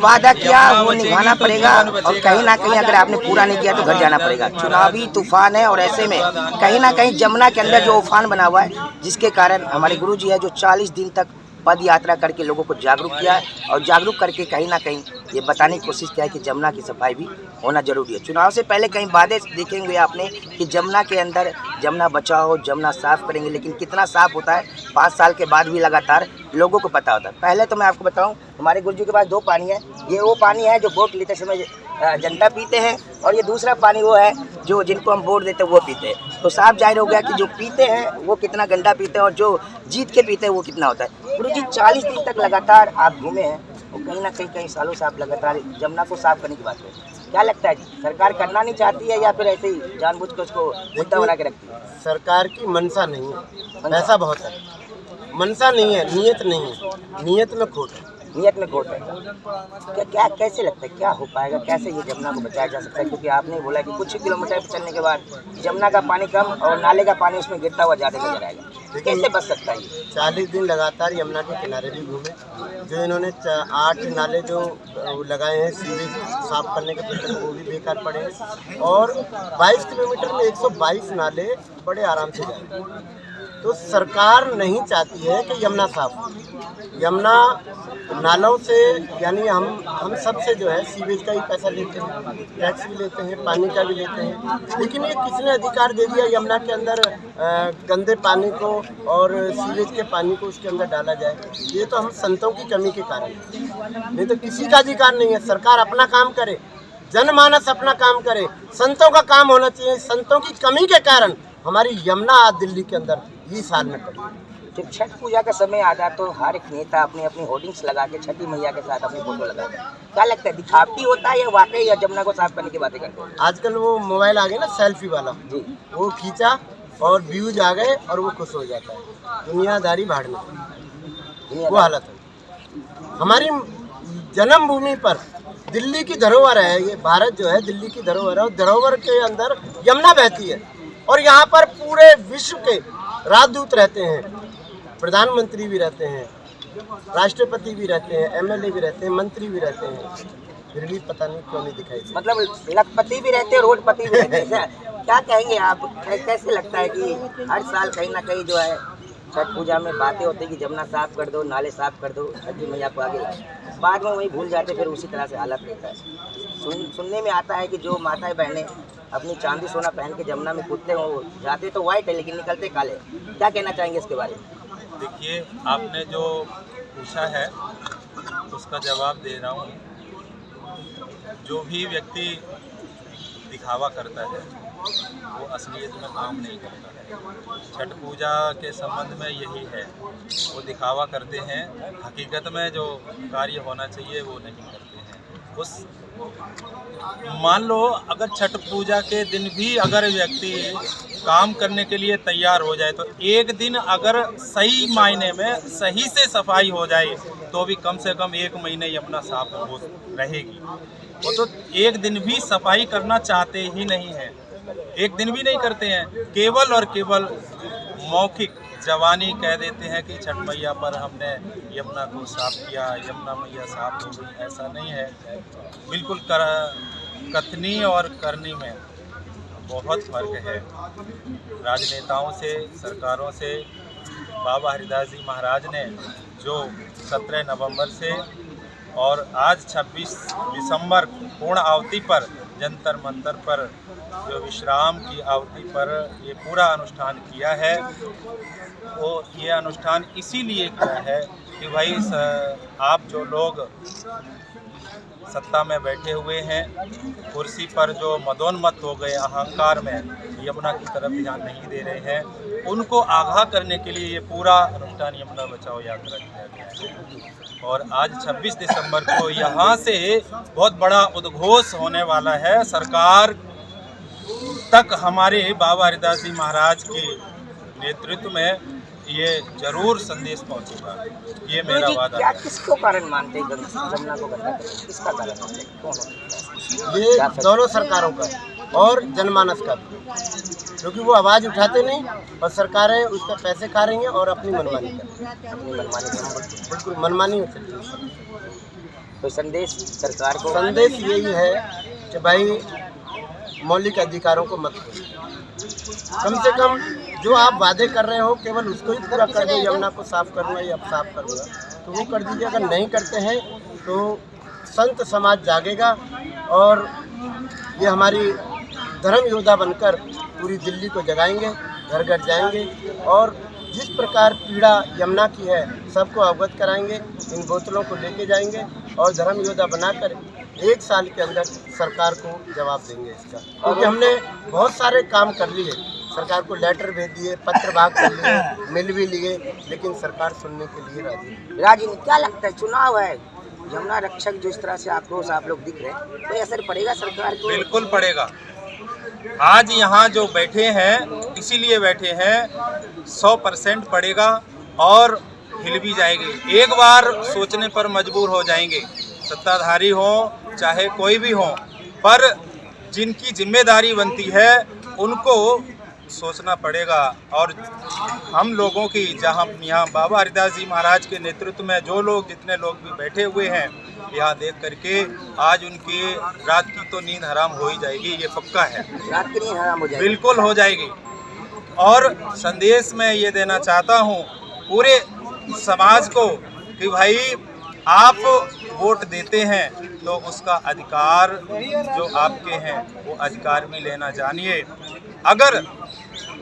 वादा किया वो निभाना पड़ेगा, और कहीं ना कहीं अगर आपने पूरा नहीं किया तो घर जाना पड़ेगा। चुनावी तूफान है, और ऐसे में कहीं ना कहीं जमुना के अंदर जो उफान बना हुआ है, जिसके कारण हमारे गुरुजी है जो 40 दिन तक पद यात्रा करके लोगों को जागरूक किया है, और जागरूक करके कहीं ना कहीं ये बताने की कोशिश किया है कि जमुना की सफाई भी होना जरूरी है। चुनाव से पहले कहीं वादे देखेंगे आपने कि जमुना के अंदर जमुना बचाओ, जमुना साफ करेंगे, लेकिन कितना साफ होता है 5 साल के बाद भी लगातार लोगों को पता होता है। पहले तो मैं आपको बताऊं, हमारे गुरुजी के पास 2 पानी है। ये वो पानी है जो वोट लेते समय जनता पीते हैं, और ये दूसरा पानी वो है जो जिनको हम वोट देते हैं वो पीते हैं। तो साफ जाहिर हो गया कि जो पीते हैं वो कितना गंदा पीते हैं, और जो जीत के पीते हैं वो कितना होता है। गुरुजी 40 दिन तक लगातार आप घूमे हैं, और कहीं ना कहीं सालों से आप लगातार जमुना को साफ करने की बात करें। क्या लगता है जी, सरकार करना नहीं चाहती है या फिर ऐसे ही जानबूझ कर उसको मुद्दा बना के रखती है? सरकार की मनसा नहीं है, पैसा बहुत है, मनसा नहीं है, नियत नहीं है, नियत में खोट है। नियत में खोट है। क्या कैसे लगता है क्या हो पाएगा, कैसे ये जमुना को बचाया जा सकता है? क्योंकि आपने बोला कि कुछ ही किलोमीटर चलने के बाद जमुना का पानी कम और नाले का पानी उसमें गिरता हुआ ज़्यादा नजर आएगा। कैसे बच सकता है ये? 40 दिन लगातार यमुना के किनारे भी घूमे, जो इन्होंने 8 नाले जो लगाए हैं सीवेज साफ करने के प्रति, वो भी बेकार पड़े हैं, और 22 किलोमीटर में 122 नाले बड़े आराम से जाए। तो सरकार नहीं चाहती है कि यमुना साफ हो। यमुना नालों से, यानी हम सब से जो है सीवेज का ही पैसा लेते हैं, टैक्स भी लेते हैं, पानी का भी लेते हैं, लेकिन ये किसने अधिकार दे दिया यमुना के अंदर गंदे पानी को और सीवेज के पानी को उसके अंदर डाला जाए? ये तो हम संतों की कमी के कारण है, नहीं तो किसी का अधिकार नहीं है। सरकार अपना काम करे, जनमानस अपना काम करे, संतों का काम होना चाहिए। संतों की कमी के कारण हमारी यमुना आज दिल्ली के अंदर 20 साल में पड़ी। जब छठ पूजा का समय आता तो हर एक नेता अपनी अपनी होर्डिंग्स लगा के छठी मैया के साथ अपनी फोटो लगाते हैं। क्या लगता है, दिखावटी होता है या वाकई या जमुना को साफ करने की बातें करते हैं? आजकल वो मोबाइल आ गए ना, सेल्फी वाला जी, वो खींचा और व्यूज आ गए और वो खुश हो जाता है। दुनियादारी भाड़ने वो हालत है। हमारी जन्मभूमि पर दिल्ली की धरोहर है, ये भारत जो है दिल्ली की धरोहर है, और धरोहर के अंदर यमुना बहती है, और यहाँ पर पूरे विश्व के राजदूत रहते हैं, प्रधानमंत्री भी रहते हैं, राष्ट्रपति भी रहते हैं, एमएलए भी रहते हैं, मंत्री भी रहते हैं, फिर भी पता नहीं क्यों नहीं दिखाई देता। मतलब लखपति भी रहते हैं, रोडपति भी रहते हैं। क्या कहेंगे आप, कैसे लगता है कि हर साल कहीं ना कहीं जो है छठ पूजा में बातें होती है कि जमुना साफ कर दो, नाले साफ कर दो, छठी मैया को आगे लाओ, बाद में वही भूल जाते, फिर उसी तरह से हालत रहता है। सुनने में आता है कि जो माताएं बहनें अपनी चांदी सोना पहन के जमुना में कूदते हैं, वो जाते तो वाइट है लेकिन निकलते काले। क्या कहना चाहेंगे इसके बारे में? देखिए, आपने जो पूछा है उसका जवाब दे रहा हूँ। जो भी व्यक्ति दिखावा करता है वो असलियत में काम नहीं करता है। छठ पूजा के संबंध में यही है, वो दिखावा करते हैं, हकीकत में जो कार्य होना चाहिए वो नहीं करते हैं। उस मान लो अगर छठ पूजा के दिन भी अगर व्यक्ति काम करने के लिए तैयार हो जाए, तो एक दिन अगर सही मायने में सही से सफाई हो जाए तो भी कम से कम 1 महीने यमुना साफ हो रहेगी। वो तो एक दिन भी सफाई करना चाहते ही नहीं हैं, एक दिन भी नहीं करते हैं, केवल और केवल मौखिक जवानी कह देते हैं कि छठ मैया पर हमने यमुना को साफ किया, यमुना मैया साफ हो गई। ऐसा नहीं है, बिल्कुल कथनी और करनी में बहुत फर्क है। राजनेताओं से, सरकारों से बाबा हरिदास जी महाराज ने जो 17 नवंबर से और आज 26 दिसंबर पूर्ण आवती पर जंतर मंतर पर जो विश्राम की आवती पर ये पूरा अनुष्ठान किया है, वो ये अनुष्ठान इसीलिए किया है कि भाई आप जो लोग सत्ता में बैठे हुए हैं, कुर्सी पर जो मदोन्मत्त हो गए अहंकार में, यमुना की तरफ ध्यान नहीं दे रहे हैं, उनको आगाह करने के लिए ये पूरा अनुष्ठान यमुना बचाओ यात्रा किया गया है। और आज 26 दिसंबर को यहाँ से बहुत बड़ा उद्घोष होने वाला है। सरकार तक हमारे बाबा हरिदास जी महाराज के नेतृत्व में ये जरूर संदेश पहुंचेगा, ये मेरा वादा है। किसको कारण मानते हैं जमुना को गंदा करने? किसका कारण मानते हैं? कौन? ये दोनों सरकारों का और जनमानस का भी। क्योंकि वो आवाज़ उठाते नहीं और सरकारें उस पर पैसे खा रही हैं और अपनी मनमानी कर रही हैं। बिल्कुल मनमानी हो चल रही है। तो संदेश सरकार को, संदेश यही है कि भाई मौलिक अधिकारों को मत खोलो। कम से कम जो आप वादे कर रहे हो केवल उसको ही पूरा कर दो। यमुना को साफ करूँगा या साफ करूँगा तो वो कर दीजिए। अगर नहीं करते हैं तो संत समाज जागेगा और ये हमारी धर्म योद्धा बनकर पूरी दिल्ली को जगाएंगे, घर घर जाएंगे और जिस प्रकार पीड़ा यमुना की है सबको अवगत कराएंगे। इन बोतलों को लेके जाएंगे और धर्म योद्धा बनाकर 1 साल के अंदर सरकार को जवाब देंगे इसका। क्योंकि हमने बहुत सारे काम कर लिए, सरकार को लेटर भेज दिए, पत्र भाग कर लिए, मिल भी लिए, लेकिन सरकार सुनने के लिए राजी नहीं। क्या लगता है, चुनाव है, यमुना रक्षक जो इस तरह से आक्रोश आप लोग दिख रहे हैं, कोई असर पड़ेगा सरकार को? बिल्कुल पड़ेगा। आज यहाँ जो बैठे हैं इसीलिए बैठे हैं, 100% पड़ेगा और हिल भी जाएगी। एक बार सोचने पर मजबूर हो जाएंगे, सत्ताधारी हो चाहे कोई भी हो, पर जिनकी जिम्मेदारी बनती है उनको सोचना पड़ेगा। और हम लोगों की जहाँ यहाँ बाबा हरिदास जी महाराज के नेतृत्व में जो लोग जितने लोग भी बैठे हुए हैं, यहाँ देख करके आज उनकी रात की तो नींद हराम हो ही जाएगी, ये पक्का है। रात की नींद हराम हो जाएगी, बिल्कुल हो जाएगी। और संदेश मैं ये देना चाहता हूँ पूरे समाज को कि भाई आप वोट देते हैं तो उसका अधिकार जो आपके हैं वो अधिकार भी लेना जानिए। अगर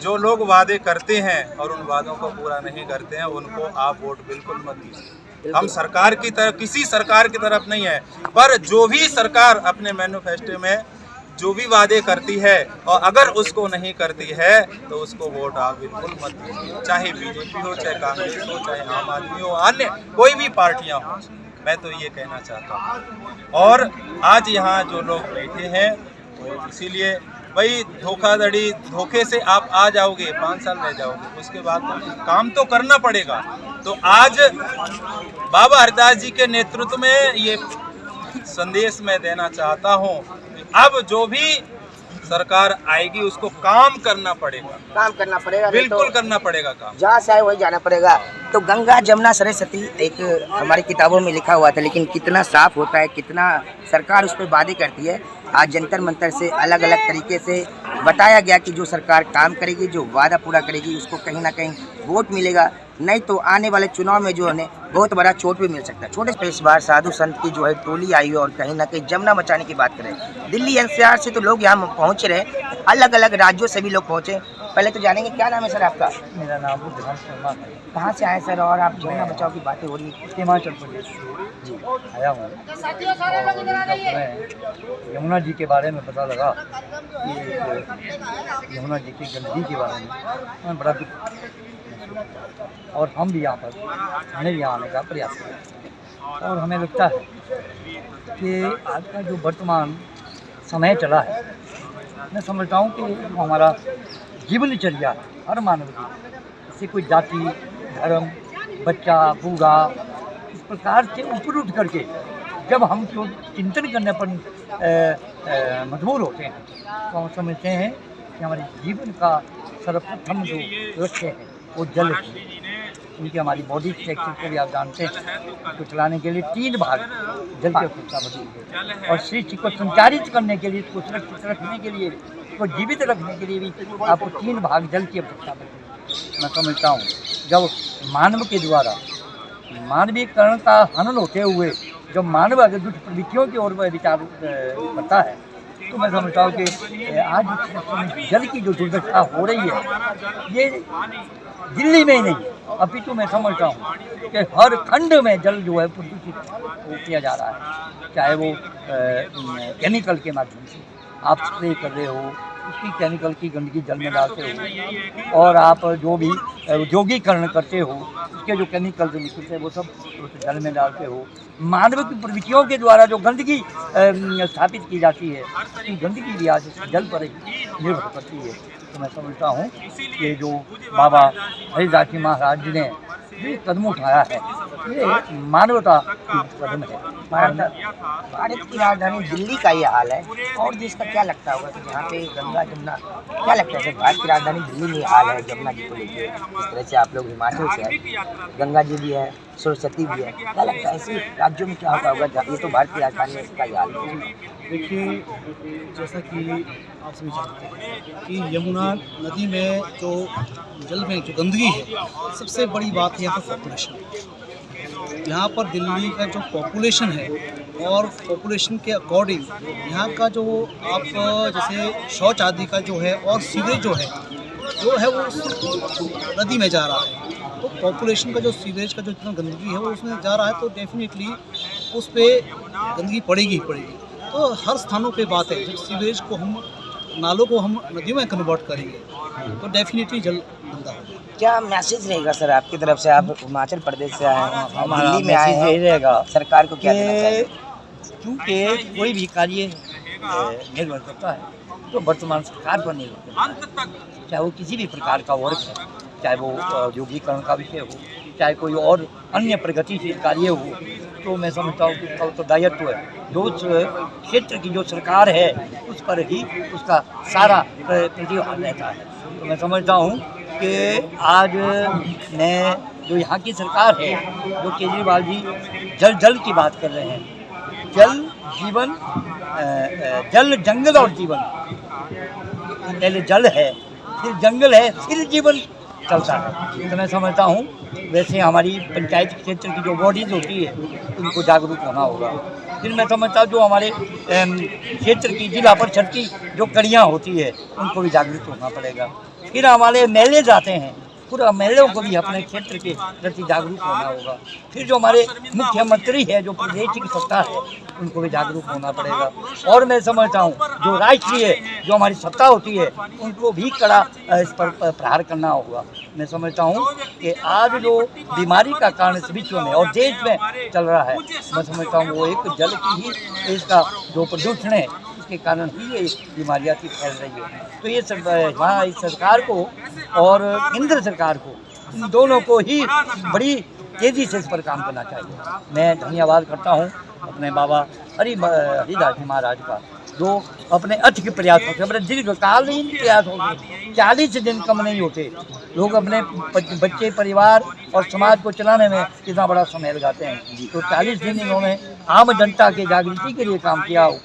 जो लोग वादे करते हैं और उन वादों को पूरा नहीं करते हैं उनको आप वोट बिल्कुल मत दीजिए। हम सरकार की तरफ, किसी सरकार की तरफ नहीं है, पर जो भी सरकार अपने मैनिफेस्टो में जो भी वादे करती है और अगर उसको नहीं करती है तो उसको वोट आप बिल्कुल मत दीजिए। चाहे बीजेपी हो, चाहे कांग्रेस हो, चाहे आम आदमी हो, अन्य कोई भी पार्टियां हो, मैं तो ये कहना चाहता हूँ। और आज यहाँ जो लोग बैठे हैं वो इसीलिए भाई धोखाधड़ी, धोखे से आप आ जाओगे, 5 साल रह जाओगे, उसके बाद तो काम तो करना पड़ेगा। तो आज बाबा हरिदास जी के नेतृत्व में ये संदेश मैं देना चाहता हूँ, अब जो भी सरकार आएगी उसको काम करना पड़ेगा, काम करना पड़ेगा, बिल्कुल करना पड़ेगा काम, जहाँ से आए वही जाना पड़ेगा। तो गंगा जमुना सरस्वती एक हमारी किताबों में लिखा हुआ था, लेकिन कितना साफ होता है, कितना सरकार उस पर वादे करती है। आज जंतर मंतर से अलग अलग तरीके से बताया गया कि जो सरकार काम करेगी, जो वादा पूरा करेगी, उसको कहीं ना कहीं वोट मिलेगा, नहीं तो आने वाले चुनाव में जो है बहुत बड़ा चोट भी मिल सकता है। छोटे से इस बार साधु संत की जो है टोली आई है और कहीं ना कहीं जमुना बचाने की बात करें। दिल्ली एनसीआर से तो लोग यहाँ पहुँच रहे, अलग अलग राज्यों से भी लोग पहुँचे। पहले तो जानेंगे, क्या नाम है सर आपका? मेरा नाम बुद्धराम शर्मा है। कहाँ से आए सर? और आप जमुना बचाओ की बातें हो रही है, हिमाचल प्रदेश से जी आया हूँ। और मैं यमुना जी के बारे में पता लगा कि यमुना जी की गंदगी के बारे में मैं बड़ा दुख, और हम भी यहाँ पर, हमें भी यहाँ आने का प्रयास किया। और हमें लगता है कि आज का जो वर्तमान समय चला है, मैं समझता हूँ कि जो हमारा जीवनचर्या है हर मानव की, इससे कोई जाति, धर्म, बच्चा, बूढ़ा, इस प्रकार से ऊपर उठ करके जब हम जो चिंतन करने पर मजबूर होते हैं तो हम समझते हैं कि हमारे जीवन का सर्वप्रथम जो लक्ष्य है वो जल है। क्योंकि हमारी बॉडी स्ट्रक्चर को भी आप जानते हैं, उसको चलाने के लिए 3 भाग जल की आवश्यकता होती है, और सृष्टि को संचारित करने के लिए, उसको सुरक्षित रखने के लिए, उसको जीवित रखने के लिए भी आपको 3 भाग जल की आवश्यकता पड़ती है। मैं समझता हूँ जब मानव के द्वारा मानवीकरण का हनन होते हुए जब मानव अगर दुष्ट प्रवृत्तियों की ओर विचार करता है तो मैं समझता हूँ कि आज जल की जो दुर्दशा हो रही है ये दिल्ली में ही नहीं, अपितु मैं समझता हूँ कि हर खंड में जल जो है प्रदूषित किया जा रहा है। चाहे वो केमिकल के माध्यम से आप स्प्रे कर रहे हो, उसकी केमिकल की गंदगी जल में डालते हो, और आप जो भी औद्योगिकरण करते हो उसके जो केमिकल जो निकलते हैं वो सब जल में डालते हो। मानव की प्रवृत्तियों के द्वारा जो गंदगी स्थापित की जाती है उसकी गंदगी भी आज जल पर निर्भर करती है। तो मैं समझता हूँ कि जो बाबा हरिदास जी महाराज जी ने ये कदम उठाया है ये मानवता की कदम है। भारत की राजधानी दिल्ली का ये हाल है, और देश का क्या लगता होगा कि जहाँ पे गंगा जमुना, क्या लगता है सर, भारत की राजधानी दिल्ली में ये हाल है जमुना जी को लेके, इस तरह से आप लोग हिमाचल से है, गंगा जी भी है, सरस्वती भी है, क्या लगता है ऐसे राज्यों में क्या होता होगा? ये तो भारत की राजधानी है, इसका ये हाल है। देखिए, जैसा कि आप सभी जानते हैं कि यमुना नदी में जो जल में जो गंदगी है, सबसे बड़ी बात है यहाँ पर पॉपुलेशन। यहाँ पर दिल्ली का जो पॉपुलेशन है और पॉपुलेशन के अकॉर्डिंग यहाँ का जो आप जैसे शौच आदि का जो है और सीवरेज जो है वो नदी में जा रहा है। तो पॉपुलेशन का जो सीवरेज का जो इतना गंदगी है वो उसमें जा रहा है, तो डेफिनेटली उस पर गंदगी पड़ेगी ही पड़ेगी। तो हर स्थानों पे बात है, जब सीवरेज को हम, नालों को हम नदियों में कन्वर्ट करेंगे तो डेफिनेटली जल गंदा होगा। क्या मैसेज रहेगा सर आपकी तरफ से? आप हिमाचल प्रदेश से आए हैं, हमारा दिल्ली में आए मैसेज यही हैं, रहेगा सरकार को क्या देना चाहिए? क्योंकि कोई भी कार्य निर्भर करता है तो वर्तमान सरकार पर निर्भर करता है, चाहे वो किसी भी प्रकार का वर्क है, चाहे वो औद्योगिकरण का विषय हो, चाहे कोई और अन्य प्रगतिशील कार्य हो, तो मैं समझता हूँ कि उसका उत्तरदायित्व है जो उस क्षेत्र की जो सरकार है उस पर ही उसका सारा प्रतिभाग रहता है। तो मैं समझता हूँ कि आज मैं जो यहाँ की सरकार है, जो केजरीवाल जी जल की बात कर रहे हैं, जल जीवन, जल जंगल और जीवन, पहले जल है फिर जंगल है फिर जीवन चलता है। तो मैं समझता हूँ वैसे हमारी पंचायत क्षेत्र की जो बॉडीज़ होती है उनको जागरूक होना होगा। फिर मैं समझता हूँ जो हमारे क्षेत्र की जिला परिषद की जो कड़ियाँ होती है उनको भी जागरूक होना पड़ेगा। फिर हमारे मेले जाते हैं, पूरा मेलों को भी अपने क्षेत्र के प्रति जागरूक होना होगा। फिर जो हमारे मुख्यमंत्री है, जो प्रदेश की सत्ता है, उनको भी जागरूक होना पड़ेगा। और मैं समझता हूँ जो राष्ट्रीय जो हमारी सत्ता होती है उनको भी कड़ा इस पर प्रहार करना होगा। मैं समझता हूँ कि आज जो बीमारी का कारण इस विश्व में और देश में चल रहा है, मैं समझता हूँ वो एक जल की ही, इसका जो प्रदूषण है के कारण ही ये बीमारियाँ की फैल रही है। तो ये यहाँ इस सरकार को और केंद्र सरकार को, इन दोनों को ही बड़ी तेज़ी से इस पर काम करना चाहिए। मैं धन्यवाद करता हूँ अपने बाबा हरिदास जी महाराज का, जो अपने अथक प्रयासों से, अपने दीर्घकालीन प्रयासों से 40 दिन कम नहीं होते, लोग अपने बच्चे, परिवार और समाज को चलाने में कितना बड़ा समय लगाते हैं। तो 40 दिन इन्होंने आम जनता के जागृति के लिए काम किया हूँ।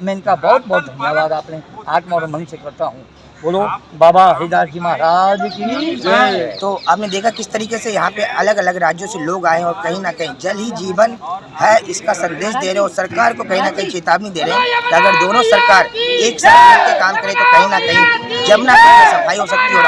मैं इनका बहुत बहुत धन्यवाद अपने आत्मा और मन से करता हूँ। बोलो बाबा हरिदास जी महाराज की जय। तो आपने देखा किस तरीके से यहाँ पे अलग अलग राज्यों से लोग आए हैं और कहीं ना कहीं जल ही जीवन है इसका संदेश दे रहे हैं, और सरकार को कहीं ना कहीं चेतावनी दे रहे हैं कि अगर दोनों सरकार एक साथ मिलकर काम करे तो कहीं ना कहीं जमुना की सफाई हो सकती है।